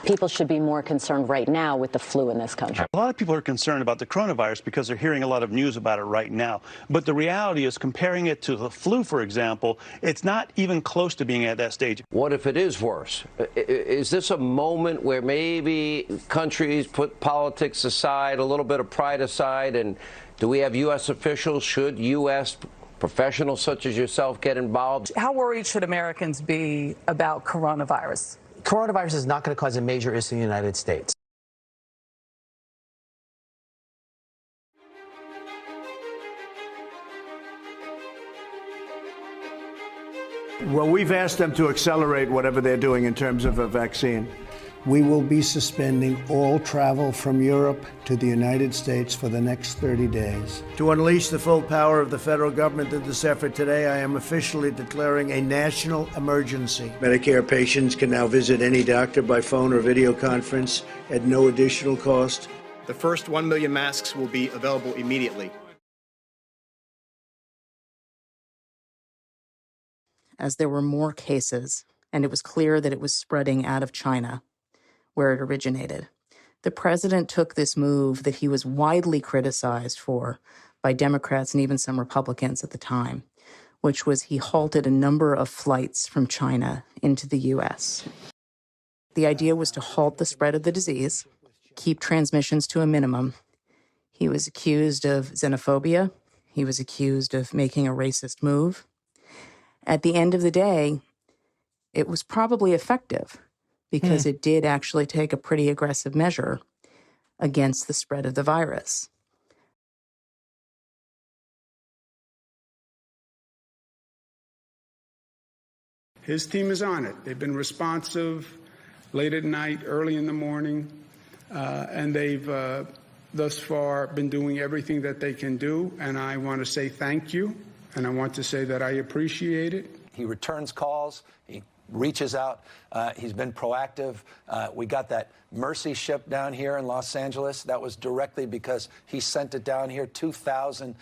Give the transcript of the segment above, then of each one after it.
People should be more concerned right now with the flu in this country. A lot of people are concerned about the coronavirus because they're hearing a lot of news about it right now. But the reality is, comparing it to the flu, for example, it's not even close to being at that stage. What if it is worse? Is this a moment where maybe countries put politics aside, a little bit of pride aside, and do we have U.S. officials, should U.S. professionals such as yourself get involved? How worried should Americans be about coronavirus? Coronavirus is not going to cause a major issue in the United States. Well, we've asked them to accelerate whatever they're doing in terms of a vaccine. We will be suspending all travel from Europe to the United States for the next 30 days. To unleash the full power of the federal government in this effort today, I am officially declaring a national emergency. Medicare patients can now visit any doctor by phone or video conference at no additional cost. The first 1 million masks will be available immediately. As there were more cases, and it was clear that it was spreading out of China, where it originated, the president took this move that he was widely criticized for by Democrats and even some Republicans at the time, which was he halted a number of flights from China into the U.S. The idea was to halt the spread of the disease, keep transmissions to a minimum. He was accused of xenophobia. He was accused of making a racist move. At the end of the day, it was probably effective because it did actually take a pretty aggressive measure against the spread of the virus. His team is on it. They've been responsive late at night, early in the morning, and they've thus far been doing everything that they can do, and I want to say thank you, and I want to say that I appreciate it. He returns calls. He reaches out. He's been proactive. We got that Mercy ship down here in Los Angeles. That was directly because he sent it down here. 2,000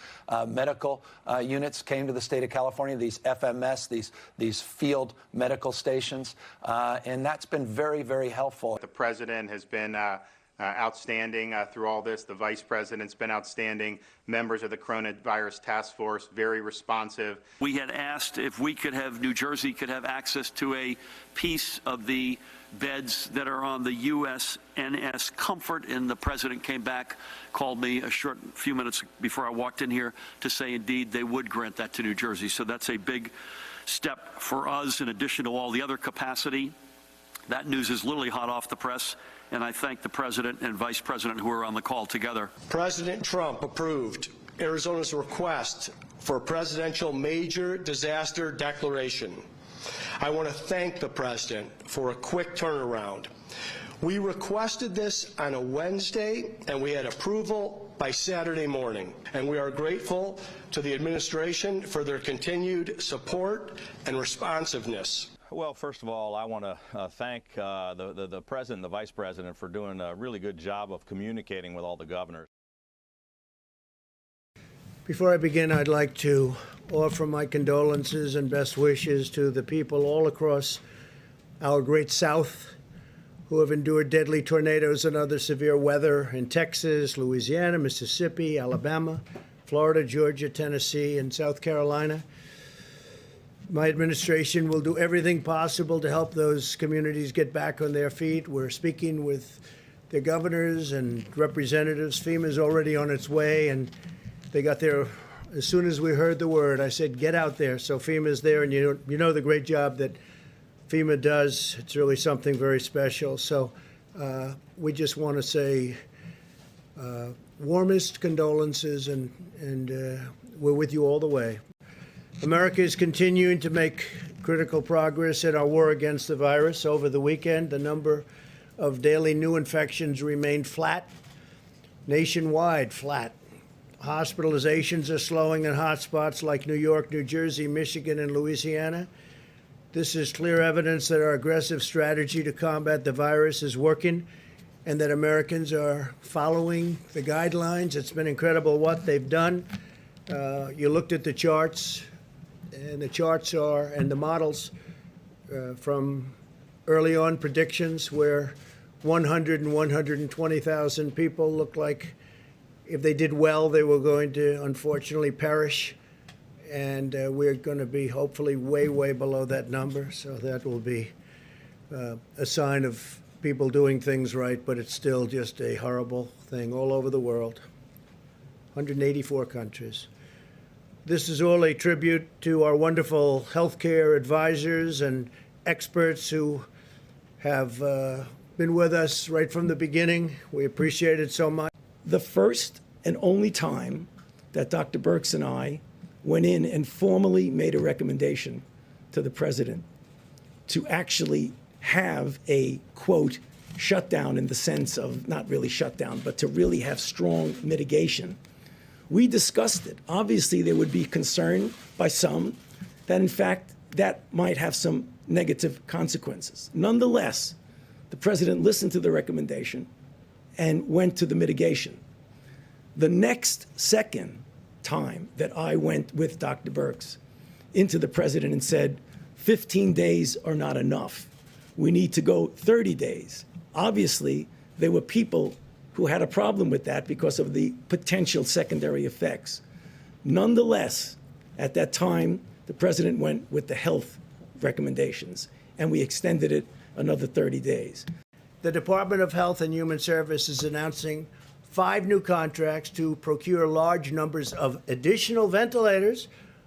medical units came to the state of California, these FMS, these field medical stations. And that's been very, very helpful. The president has been outstanding through all this. The vice president's been outstanding. Members of the coronavirus task force, very responsive. We had asked if we could have, New Jersey could have access to a piece of the beds that are on the USNS Comfort, and the president came back, called me a short few minutes before I walked in here to say indeed they would grant that to New Jersey. So that's a big step for us in addition to all the other capacity. That news is literally hot off the press, and I thank the president and vice president who are on the call together. President Trump approved Arizona's request for a presidential major disaster declaration. I want to thank the president for a quick turnaround. We requested this on a Wednesday, and we had approval by Saturday morning. And we are grateful to the administration for their continued support and responsiveness. Well, first of all, I want to thank the president and the vice president for doing a really good job of communicating with all the governors. Before I begin, I'd like to offer my condolences and best wishes to the people all across our great South who have endured deadly tornadoes and other severe weather in Texas, Louisiana, Mississippi, Alabama, Florida, Georgia, Tennessee, and South Carolina. My administration will do everything possible to help those communities get back on their feet. We're speaking with the governors and representatives. FEMA is already on its way, and they got there as soon as we heard the word. I said, get out there. So FEMA is there, and you know the great job that FEMA does. It's really something very special. So we just want to say warmest condolences, and we're with you all the way. America is continuing to make critical progress in our war against the virus. Over the weekend, the number of daily new infections remained flat, nationwide flat. Hospitalizations are slowing in hotspots like New York, New Jersey, Michigan, and Louisiana. This is clear evidence that our aggressive strategy to combat the virus is working and that Americans are following the guidelines. It's been incredible what they've done. You looked at the charts. And the charts are, and the models from early on predictions where 100 and 120,000 people look like if they did well, they were going to unfortunately perish. And we're going to be hopefully way, way below that number. So that will be a sign of people doing things right, but it's still just a horrible thing all over the world. 184 countries. This is all a tribute to our wonderful healthcare advisors and experts who have been with us right from the beginning. We appreciate it so much. The first and only time that Dr. Birx and I went in and formally made a recommendation to the president to actually have a, quote, shutdown in the sense of not really shutdown, but to really have strong mitigation. We discussed it. Obviously, there would be concern by some that, in fact, that might have some negative consequences. Nonetheless, the president listened to the recommendation and went to the mitigation. The next second time that I went with Dr. Birx into the president and said, 15 days are not enough. We need to go 30 days. Obviously, there were people who had a problem with that because of the potential secondary effects. Nonetheless, at that time, the president went with the health recommendations, and we extended it another 30 days. The Department of Health and Human Services is announcing 5 new contracts to procure large numbers of additional ventilators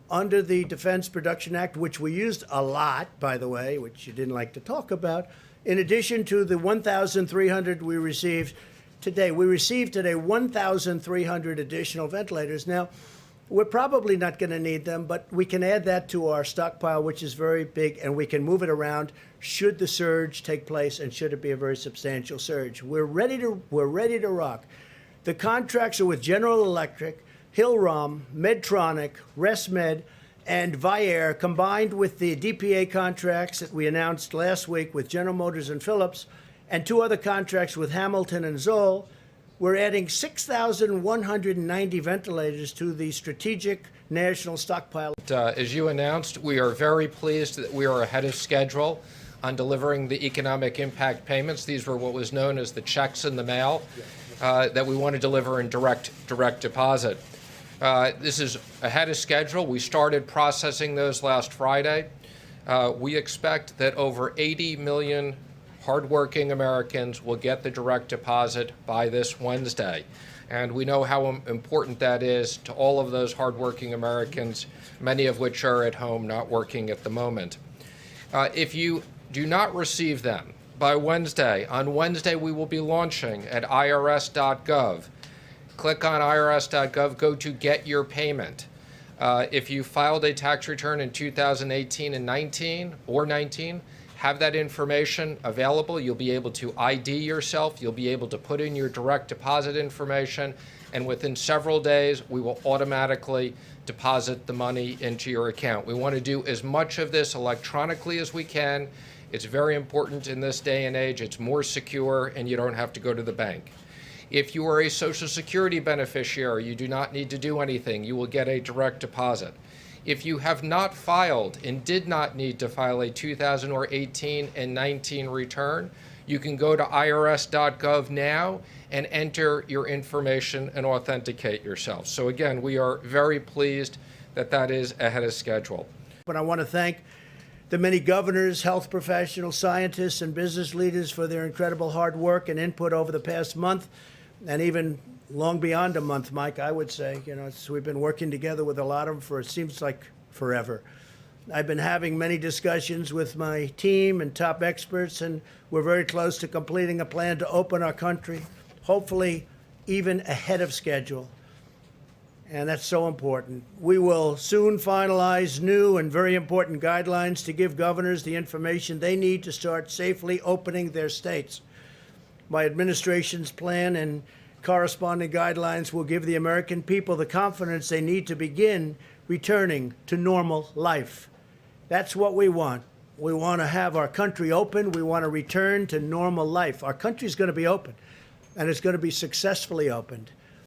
under the Defense Production Act, which we used a lot, by the way, which you didn't like to talk about, in addition to the 1,300 we received today. We received today 1,300 additional ventilators. Now, we're probably not going to need them, but we can add that to our stockpile, which is very big, and we can move it around should the surge take place and should it be a very substantial surge. We're ready to rock. The contracts are with General Electric, Hillrom, Medtronic, ResMed, and Vyaire, combined with the DPA contracts that we announced last week with General Motors and Philips, and 2 other contracts with Hamilton and Zoll. We're adding 6,190 ventilators to the strategic national stockpile. As you announced, we are very pleased that we are ahead of schedule on delivering the economic impact payments. These were what was known as the checks in the mail that we want to deliver in direct deposit. This is ahead of schedule. We started processing those last Friday. We expect that over 80 million hardworking Americans will get the direct deposit by this Wednesday. And we know how important that is to all of those hardworking Americans, many of which are at home not working at the moment. If you do not receive them by Wednesday, on Wednesday we will be launching at irs.gov. Click on irs.gov, go to Get Your Payment. If you filed a tax return in 2018 and 19, have that information available. You'll be able to ID yourself. You'll be able to put in your direct deposit information. And within several days, we will automatically deposit the money into your account. We want to do as much of this electronically as we can. It's very important in this day and age. It's more secure, and you don't have to go to the bank. If you are a Social Security beneficiary, you do not need to do anything. You will get a direct deposit. If you have not filed and did not need to file a 2018 and 19 return, you can go to irs.gov now and enter your information and authenticate yourself. So again, we are very pleased that that is ahead of schedule. But I want to thank the many governors, health professionals, scientists, and business leaders for their incredible hard work and input over the past month, and even long beyond a month, Mike, I would say. You know, we've been working together with a lot of them for, it seems like, forever. I've been having many discussions with my team and top experts, and we're very close to completing a plan to open our country, hopefully even ahead of schedule. And that's so important. We will soon finalize new and very important guidelines to give governors the information they need to start safely opening their states. My administration's plan and corresponding guidelines will give the American people the confidence they need to begin returning to normal life. That's what we want. We want to have our country open. We want to return to normal life. Our country's going to be open, and it's going to be successfully opened.